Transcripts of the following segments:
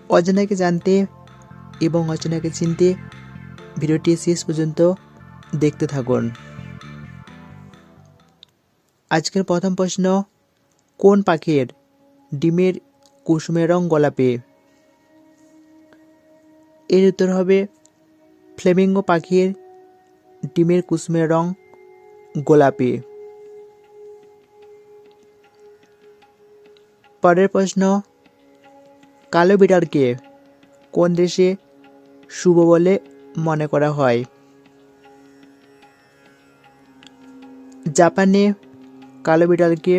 অজানাকে জানতে এবং অচেনাকে চিনতে ভিডিওটি শেষ পর্যন্ত দেখতে থাকুন। আজকের প্রথম প্রশ্ন, কোন পাখির ডিমের কুসুমের রং গোলাপি? এর উত্তর হবে ফ্লেমিঙ্গো পাখির ডিমের কুসুমের রং গোলাপি। পরের প্রশ্ন, কালো বিড়ালকে কোন দেশে শুভ বলে মনে করা হয়? জাপানে কালো বিড়ালকে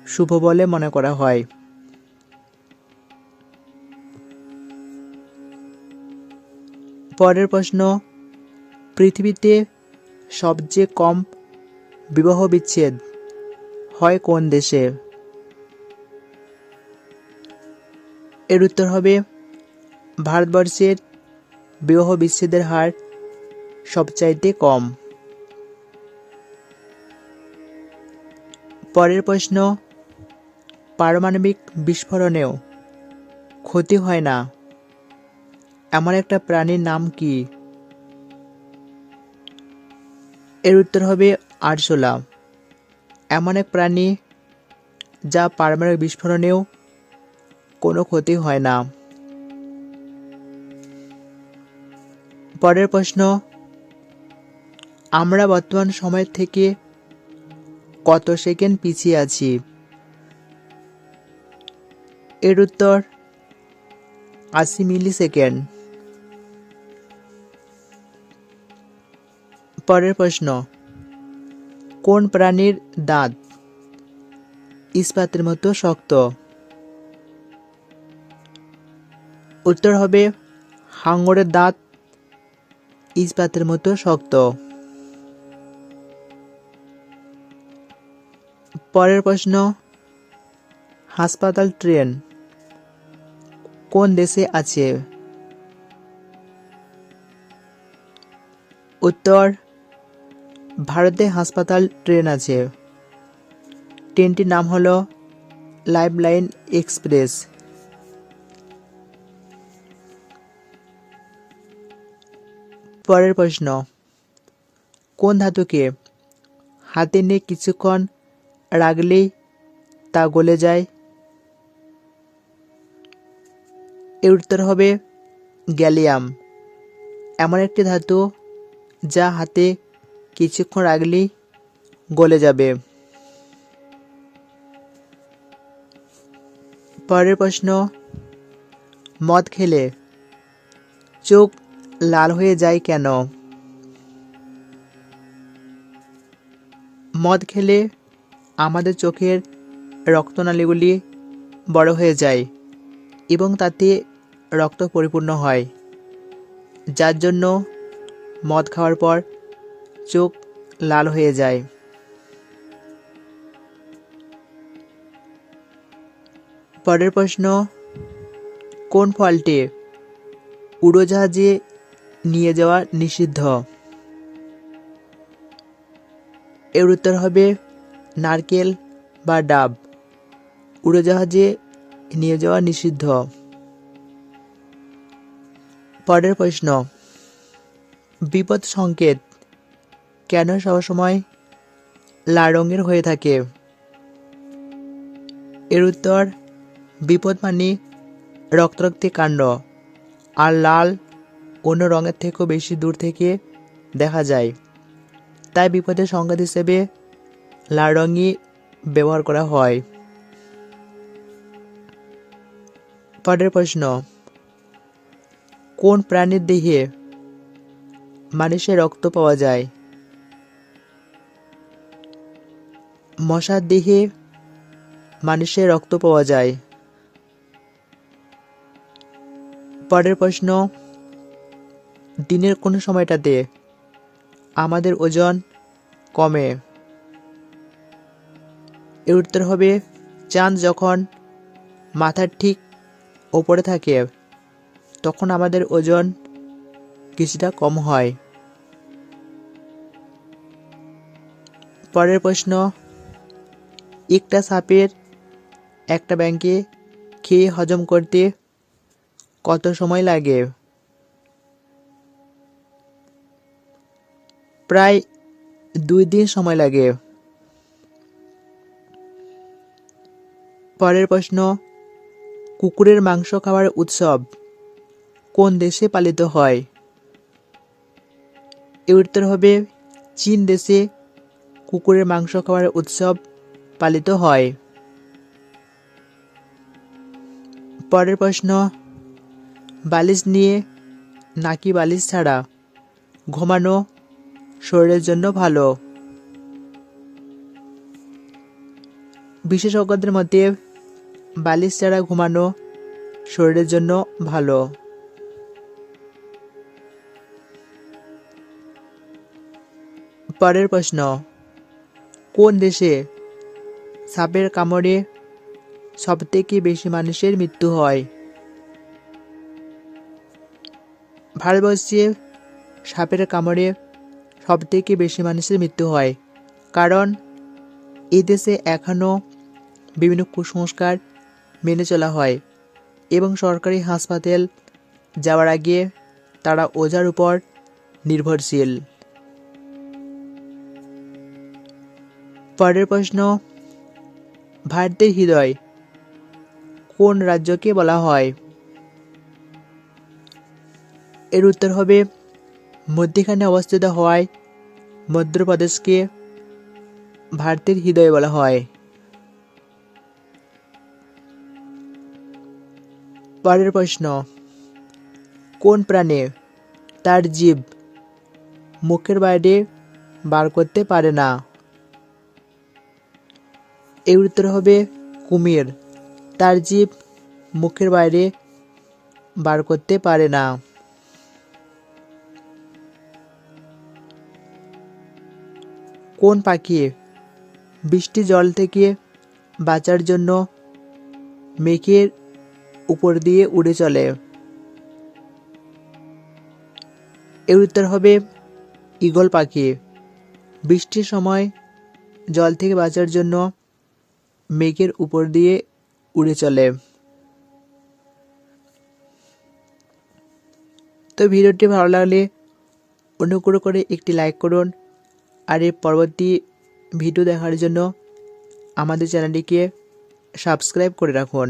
শুভ বলে মনে করা হয়। পরের প্রশ্ন, পৃথিবীতে সবচেয়ে কম বিবাহ বিচ্ছেদ হয় কোন দেশে? এর উত্তর হবে ভারতবর্ষের বিবাহ বিচ্ছেদের হার সবচাইতে কম। পরের প্রশ্ন, পারমাণবিক বিস্ফোরণেও ক্ষতি হয় না এমন একটা প্রাণীর নাম কি? এর উত্তর হবে আরশোলা, এমন এক প্রাণী যা পারমাণবিক বিস্ফোরণেও কোনো ক্ষতি হয় না। পরের প্রশ্ন, আমরা বর্তমান সময় থেকে কত সেকেন্ড পিছিয়ে আছি? এর উত্তর 80 মিলি সেকেন্ড। পরের প্রশ্ন, কোন প্রাণীর দাঁত ইস্পাতের মতো শক্ত? উত্তর হবে হাঙরের দাঁত ইস্পাতের মতো শক্ত। পরের প্রশ্ন, হাসপাতাল ট্রেন কোন দেশে আছে? উত্তর ভারতে হাসপাতাল ট্রেন আছে। ট্রেনটির নাম হলো লাইফলাইন এক্সপ্রেস। পরের প্রশ্ন, কোন ধাতুকে হাতে নিয়ে কিছুক্ষণ রাখলেই তা গলে যায়? এর উত্তর হবে গ্যালিয়াম, এমন একটি ধাতু যা হাতে কিছুক্ষণ রাখলেই গলে যাবে। পরের প্রশ্ন, মদ খেলে চোখ লাল হয়ে যায় কেন? মদ খেলে আমাদের চোখের রক্তনালীগুলি বড় হয়ে যায় এবং তাতে রক্ত পরিপূর্ণ হয়, যার জন্য মদ খাওয়ার পর চোখ লাল হয়ে যায়। পরের প্রশ্ন, কোন ফলটি উড়োজাহাজে নিয়ে যাওয়া নিষিদ্ধ? এর উত্তর হবে নারকেল বা ডাব, উড়োজাহাজে নিয়ে যাওয়া নিষিদ্ধ। পরের প্রশ্ন, বিপদ সংকেত কেন সবসময় লাল রঙের হয়ে থাকে? এর উত্তর বিপদ মানে রক্তাক্ত কাণ্ড, আর লাল অন্য রঙের থেকেও বেশি দূর থেকে দেখা যায়, তাই বিপদের সংকেত হিসেবে লাল রঙই ব্যবহার করা হয়। পরের প্রশ্ন, কোন প্রাণীর দেহে মানুষের রক্ত পাওয়া যায়? মশার দেহে মানুষের রক্ত পাওয়া যায়। পরের প্রশ্ন, দিনের কোন সময়টাতে আমাদের ওজন কমে? এর উত্তর হবে চাঁদ যখন মাথার ঠিক ওপরে থাকে তখন আমাদের ওজন কিছুটা কম হয়। পরের প্রশ্ন, একটা সাপের একটা ব্যাঙকে খেয়ে হজম করতে কত সময় লাগে? প্রায় 2 দিন সময় লাগে। পরের প্রশ্ন, কুকুরের মাংস খাওয়ার উৎসব কোন দেশে পালিত হয়? এর উত্তর হবে চীন দেশে কুকুরের মাংস খাওয়ার উৎসব পালিত হয়। পরের প্রশ্ন, বালিশ নিয়ে নাকি বালিশ ছাড়া ঘুমানো শরীরের জন্য ভালো? বিশেষজ্ঞদের মতে বালিশ ছাড়া ঘুমানো শরীরের জন্য ভালো। পরের প্রশ্ন, কোন দেশে সাপের কামড়ে সবথেকে বেশি মানুষের মৃত্যু হয়? ভারতবর্ষে সাপের কামড়ে সবথেকে বেশি মানুষের মৃত্যু হয়, কারণ এই দেশে এখনও বিভিন্ন কুসংস্কার মেনে চলা হয় এবং সরকারি হাসপাতাল যাওয়ার আগে তারা ওঝার উপর নির্ভরশীল। পরের প্রশ্ন, ভারতের হৃদয় কোন রাজ্যকে বলা হয়? এর উত্তর হবে মধ্যখানে অবস্থিত হওয়ায় মধ্যপ্রদেশকে ভারতের হৃদয় বলা হয়। পরের প্রশ্ন, কোন প্রাণী তার জিভ মুখের বাইরে বার করতে পারে না? এর উত্তর হবে কুমির, তার জিভ মুখের বাইরে বার করতে পারে না। কোন পাখি বৃষ্টি জল থেকে বাঁচার জন্য মেঘের উপর দিয়ে উড়ে চলে? এর উত্তর হবে ঈগল পাখি, বৃষ্টির সময় জল থেকে বাঁচার জন্য মেঘের উপর দিয়ে উড়ে চলে। তো ভিডিওটি ভালো লাগলে অনুগ্রহ করে একটি লাইক করুন, আর এর পরবর্তী ভিডিও দেখার জন্য আমাদের চ্যানেলটিকে সাবস্ক্রাইব করে রাখুন।